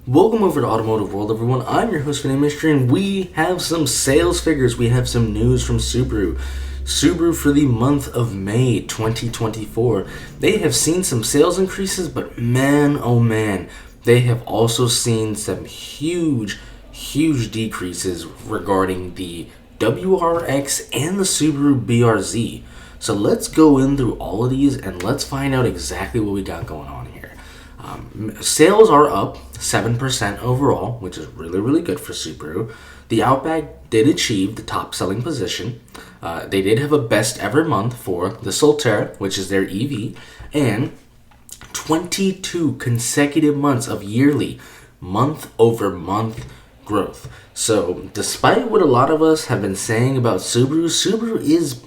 Welcome over to Automotive World, everyone. I'm your host, Vinny Mystery, and we have some sales figures. We have some news from Subaru. Subaru for the month of May 2024. They have seen some sales increases, but man, oh man, they have also seen some huge decreases regarding the WRX and the Subaru BRZ. So let's go in through all of these and let's find out exactly what we got going on here. Sales are up 7% overall, which is really good for Subaru. The Outback did achieve the top selling position. They did have a best ever month for the Solterra, which is their EV, and 22 consecutive months of yearly month-over-month growth. So despite what a lot of us have been saying about Subaru is,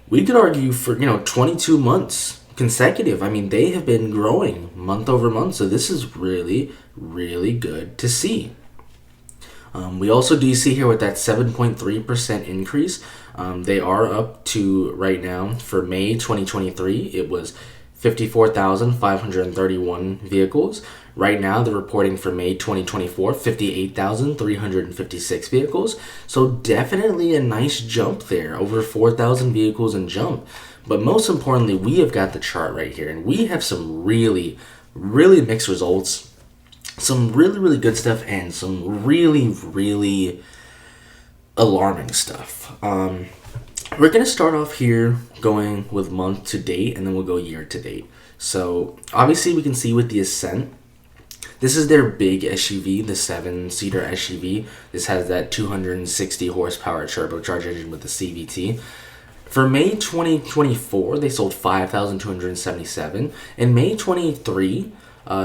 we could argue, for 22 months consecutive. I mean, they have been growing month over month, so this is really good to see. We also do see here with that 7.3% increase, they are up to, right now, for May 2023, it was 54,531 vehicles. Right now, they're reporting for May 2024, 58,356 vehicles. So definitely a nice jump there, over 4,000 vehicles in jump. But most importantly, we have got the chart right here, and we have some really mixed results, some really good stuff, and some really alarming stuff. We're going to start off here going with month to date, and then we'll go year to date. So obviously we can see with the Ascent, this is their big SUV, the 7-seater SUV. This has that 260 horsepower turbocharged engine with the CVT. For May 2024, they sold 5,277. In May 23,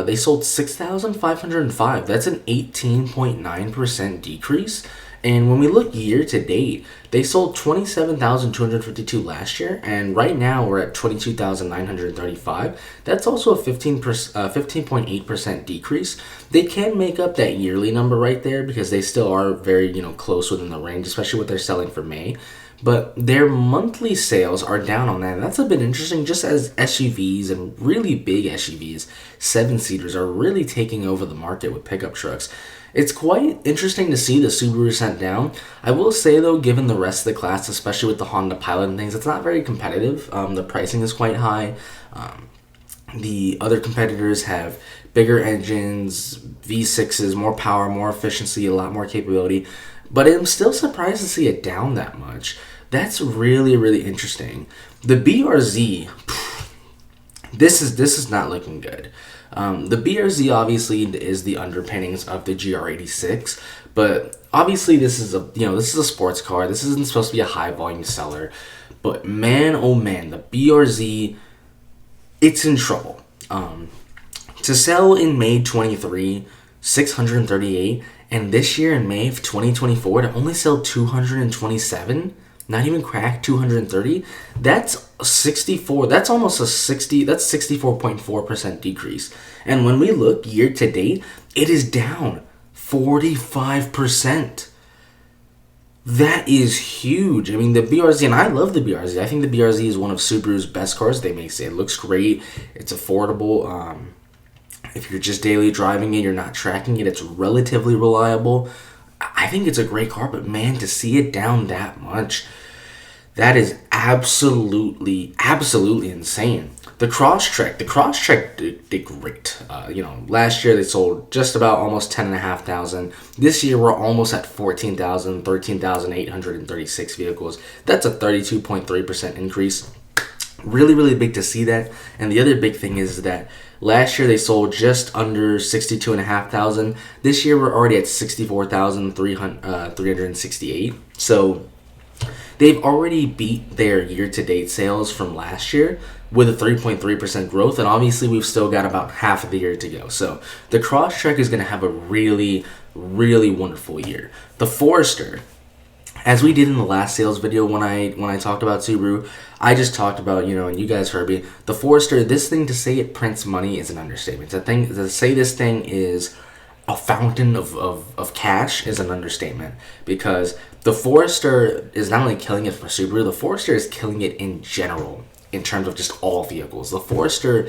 they sold 6,505. That's an 18.9% decrease. And when we look year to date, they sold 27,252 last year, and right now we're at 22,935. That's also a 15.8% decrease. They can make up that yearly number right there because they still are very, close within the range, especially what they're selling for May. But their monthly sales are down on that. And that's a bit interesting, just as SUVs and really big SUVs, 7-seaters, are really taking over the market with pickup trucks. It's quite interesting to see the Subaru Ascent down. I will say, though, given the rest of the class, especially with the Honda Pilot and things, it's not very competitive. The pricing is quite high. The other competitors have bigger engines, V6s, more power, more efficiency, a lot more capability. But I'm still surprised to see it down that much. That's really interesting. The BRZ, this is not looking good. The BRZ obviously is the underpinnings of the GR86, but obviously this is a sports car. This isn't supposed to be a high volume seller, but man, oh man, the BRZ, it's in trouble. To sell in May 23, 638, and this year in May of 2024 to only sell 227, not even crack 230, that's 64. That's almost a 60. That's 64.4% decrease. And when we look year to date, it is down 45%. That is huge. I mean, the BRZ, and I love the BRZ. I think the BRZ is one of Subaru's best cars. They may say it looks great. It's affordable. If you're just daily driving it, you're not tracking it, it's relatively reliable. I think it's a great car, but man, to see it down that much, that is absolutely insane. The Crosstrek did great. Last year they sold just about almost 10,500. This year we're almost at 14,000, 13,836 vehicles. That's a 32.3% increase. Really big to see that. And the other big thing is that last year they sold just under 62,500. This year we're already at 64,368. So they've already beat their year-to-date sales from last year with a 3.3% growth, and obviously we've still got about half of the year to go. So the Crosstrek is going to have a really wonderful year. The Forester, as we did in the last sales video when I talked about Subaru, I just talked about, and you guys heard me, the Forester, this thing, to say it prints money is an understatement. To say this thing is a fountain of cash is an understatement, because the Forester is not only killing it for Subaru, the Forester is killing it in general in terms of just all vehicles. The Forester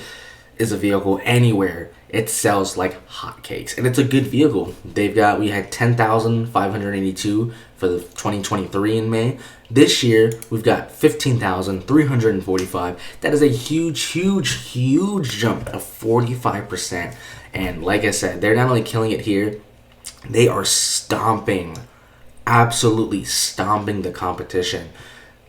is a vehicle anywhere it sells like hotcakes, and it's a good vehicle. We had 10,582 for the 2023 in May. This year we've got 15,345. That is a huge jump of 45%. And like I said, they're not only killing it here, they are absolutely stomping the competition.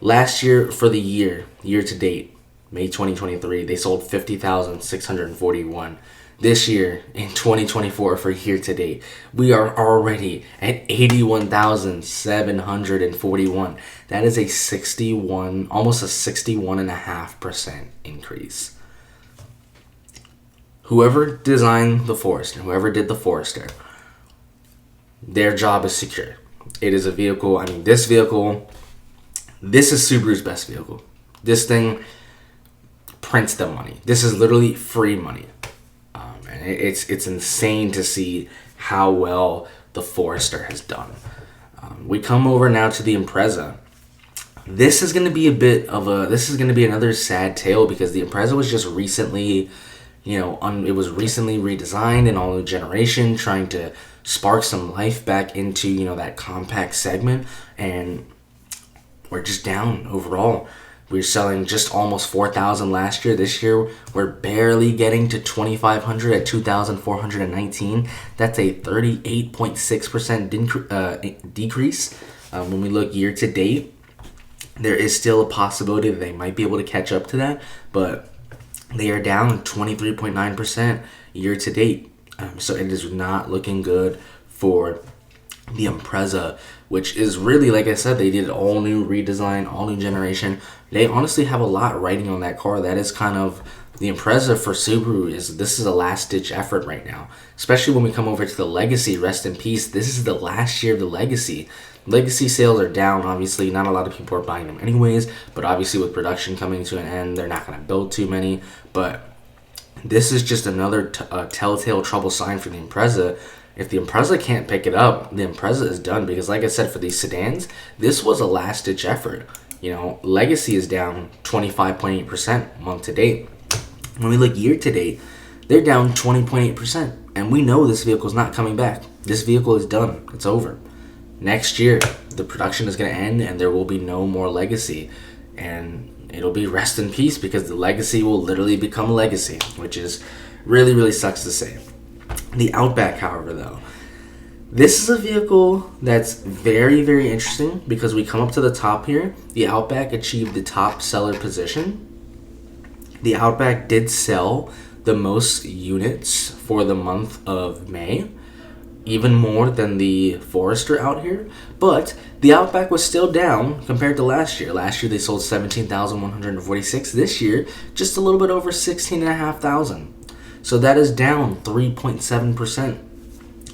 Last year, for the year to date, May 2023, they sold 50,641. This year, in 2024, for year to date, we are already at 81,741. That is almost a 61.5% increase. Whoever designed the Forester, whoever did the Forester, their job is secure. It is a vehicle. I mean, this is Subaru's best vehicle. This thing prints the money. This is literally free money. And it's insane to see how well the Forester has done. We come over now to the Impreza. This is going to be another sad tale, because the Impreza was just recently, it was recently redesigned in all new generation, trying to spark some life back into, that compact segment, and we're just down overall. We were selling just almost 4,000 last year. This year, we're barely getting to 2,500 at 2,419. That's a 38.6% decrease. When we look year to date, there is still a possibility that they might be able to catch up to that, but they are down 23.9% year to date. So it is not looking good for the Impreza, which is really, like I said, they did all new redesign, all new generation. They honestly have a lot riding on that car. That is kind of the Impreza for Subaru. This is a last ditch effort right now, especially when we come over to the Legacy. Rest in peace. This is the last year of the Legacy. Legacy sales are down. Obviously, not a lot of people are buying them anyways, but obviously with production coming to an end, they're not going to build too many. But this is just another telltale trouble sign for the Impreza. If the Impreza can't pick it up, the Impreza is done, because like I said, for these sedans, this was a last-ditch effort. Legacy is down 25.8% month to date. When we look year to date, they're down 20.8%, and we know this vehicle is not coming back. This vehicle is done. It's over. Next year, the production is going to end, and there will be no more Legacy, and it'll be rest in peace, because the Legacy will literally become a Legacy, which is really sucks to say. The Outback, however, though, this is a vehicle that's very interesting, because we come up to the top here. The Outback achieved the top seller position. The Outback did sell the most units for the month of May, even more than the Forester out here. But the Outback was still down compared to last year. Last year they sold 17,146. This year, just a little bit over 16,500. So that is down 3.7%.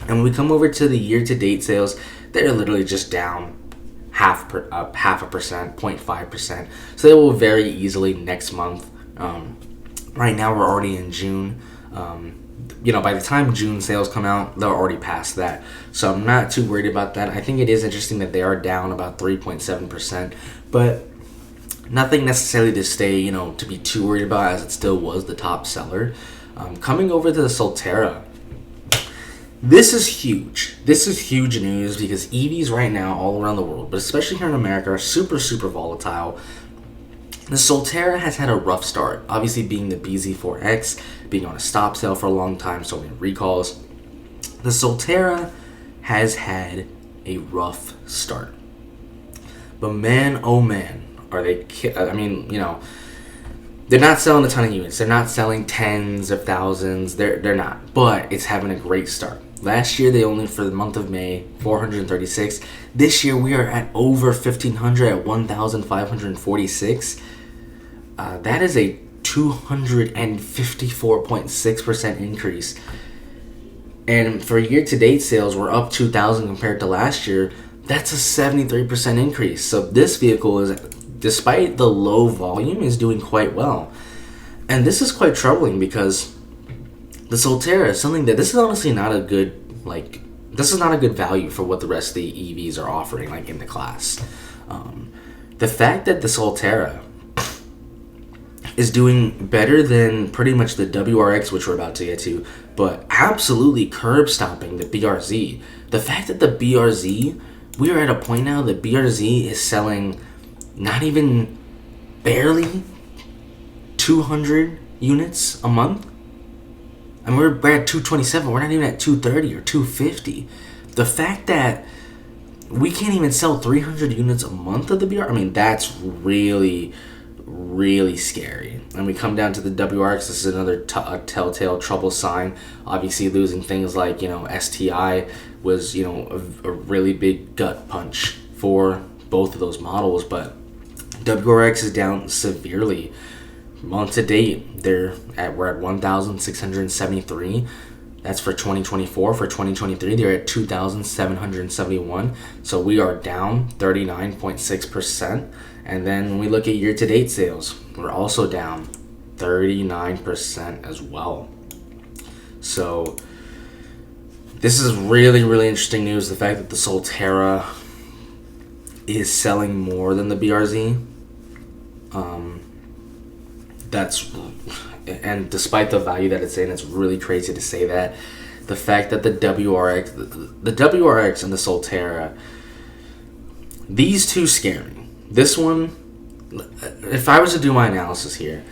And when we come over to the year-to-date sales, they're literally just down half a percent, 0.5%. So they will very easily next month. Right now we're already in June. By the time June sales come out, they're already past that. So I'm not too worried about that. I think it is interesting that they are down about 3.7%. But nothing necessarily to stay, to be too worried about, as it still was the top seller. Coming over to the Solterra, this is huge. This is huge news, because EVs right now all around the world, but especially here in America, are super volatile. The Solterra has had a rough start, obviously being the BZ4X, being on a stop sale for a long time, so many recalls. The Solterra has had a rough start. But man, oh man, are they... they're not selling a ton of units. They're not selling tens of thousands. They're not. But it's having a great start. Last year, they only, for the month of May, 436. This year, we are at over 1,500 at 1,546. That is a 254.6% increase. And for year-to-date sales, we're up 2,000 compared to last year. That's a 73% increase. So this vehicle is, despite the low volume, is doing quite well. And this is quite troubling, because the Solterra is something that, this is honestly not a good, this is not a good value for what the rest of the EVs are offering, in the class. The fact that the Solterra is doing better than pretty much the WRX, which we're about to get to, but absolutely curb stomping the BRZ. The fact that the BRZ, we are at a point now that BRZ is selling not even barely 200 units a month. And we're at 227. We're not even at 230 or 250. The fact that we can't even sell 300 units a month of the BR, I mean, that's really, really scary. And we come down to the WRX, this is another telltale trouble sign. Obviously, losing things like, STI was, a really big gut punch for both of those models. But WRX is down severely. Month to date, we're at 1,673. That's for 2024. For 2023, they're at 2,771. So we are down 39.6%. And then when we look at year-to-date sales, we're also down 39% as well. So this is really, really interesting news. The fact that the Solterra is selling more than the BRZ. And despite the value that it's in, it's really crazy to say that. The fact that the WRX and the Solterra, these two scare me. This one, if I was to do my analysis here,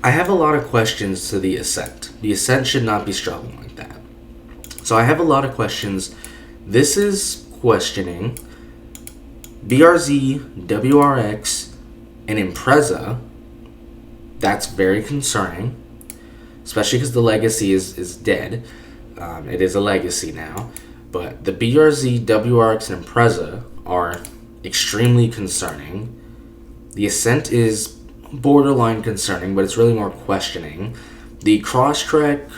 I have a lot of questions to the Ascent. The Ascent should not be struggling like that. So I have a lot of questions. This is questioning BRZ, WRX, and Impreza. That's very concerning, especially because the legacy is dead. It is a legacy now. But the BRZ, WRX, and Impreza are extremely concerning. The Ascent is borderline concerning, but it's really more questioning. The Crosstrek,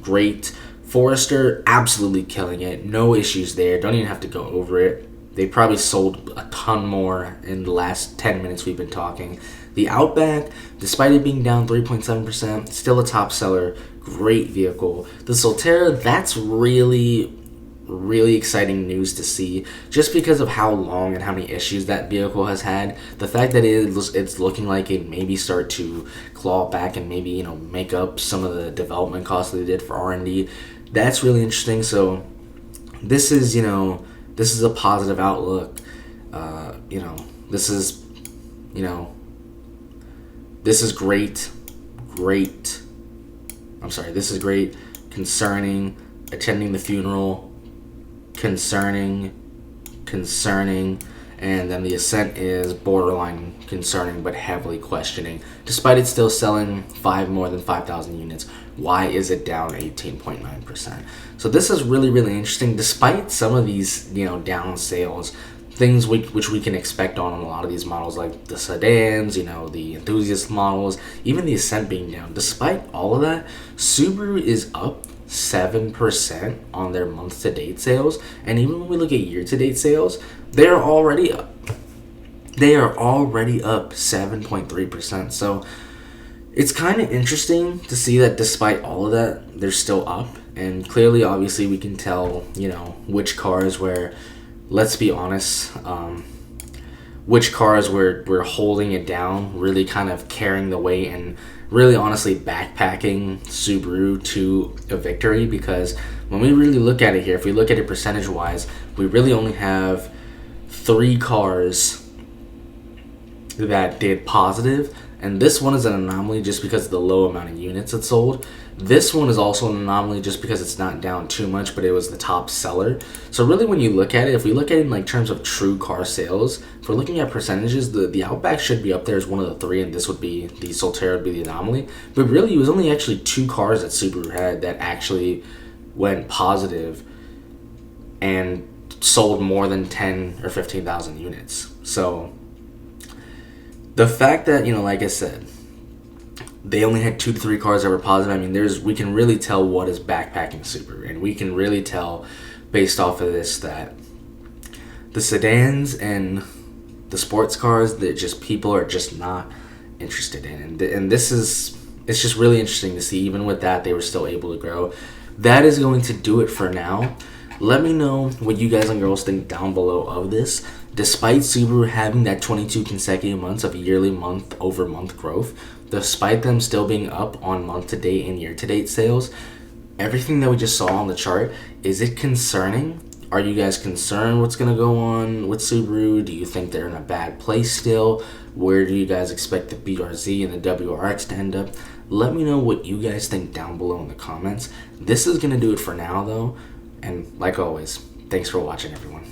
great. Forester, absolutely killing it. No issues there. Don't even have to go over it. They probably sold a ton more in the last 10 minutes we've been talking. The Outback, despite it being down 3.7%, still a top seller. Great vehicle. The Solterra, that's really, really exciting news to see, just because of how long and how many issues that vehicle has had. The fact that it's looking like it maybe start to claw back and maybe make up some of the development costs that they did for R&D. That's really interesting. So this is this is a positive outlook. This is great. This is great. Concerning. Attending the funeral. Concerning. And then the Ascent is borderline concerning but heavily questioning. Despite it still selling more than 5,000 units, why is it down 18.9%? So this is really, really interesting. Despite some of these, down sales, things which we can expect on a lot of these models, like the sedans, the enthusiast models, even the Ascent being down. Despite all of that, Subaru is up 7% on their month-to-date sales, and even when we look at year-to-date sales, they're already up. They are already up 7.3%. So it's kind of interesting to see that despite all of that, they're still up. And clearly, obviously, we can tell, which cars where, let's be honest, which cars we're holding it down, really kind of carrying the weight and really honestly backpacking Subaru to a victory. Because when we really look at it here, if we look at it percentage-wise, we really only have 3 cars that did positive, and this one is an anomaly just because of the low amount of units it sold. This one is also an anomaly just because it's not down too much, but it was the top seller. So really, when you look at it, if we look at it in terms of true car sales, if we're looking at percentages, the Outback should be up there as one of the 3, and this would be, the Solterra would be the anomaly. But really, it was only actually 2 cars that Subaru had that actually went positive and sold more than 10 or 15,000 units. So the fact that, like I said, they only had 2 to 3 cars that were positive. I mean, we can really tell what is backpacking Subaru, and we can really tell based off of this that the sedans and the sports cars that just people are just not interested in, and this is, it's just really interesting to see. Even with that, they were still able to grow. That is going to do it for now. Let me know what you guys and girls think down below of this. Despite Subaru having that 22 consecutive months of yearly month-over-month growth, despite them still being up on month-to-date and year-to-date sales, everything that we just saw on the chart, is it concerning? Are you guys concerned what's going to go on with Subaru? Do you think they're in a bad place still? Where do you guys expect the BRZ and the WRX to end up? Let me know what you guys think down below in the comments. This is going to do it for now, though. And like always, thanks for watching, everyone.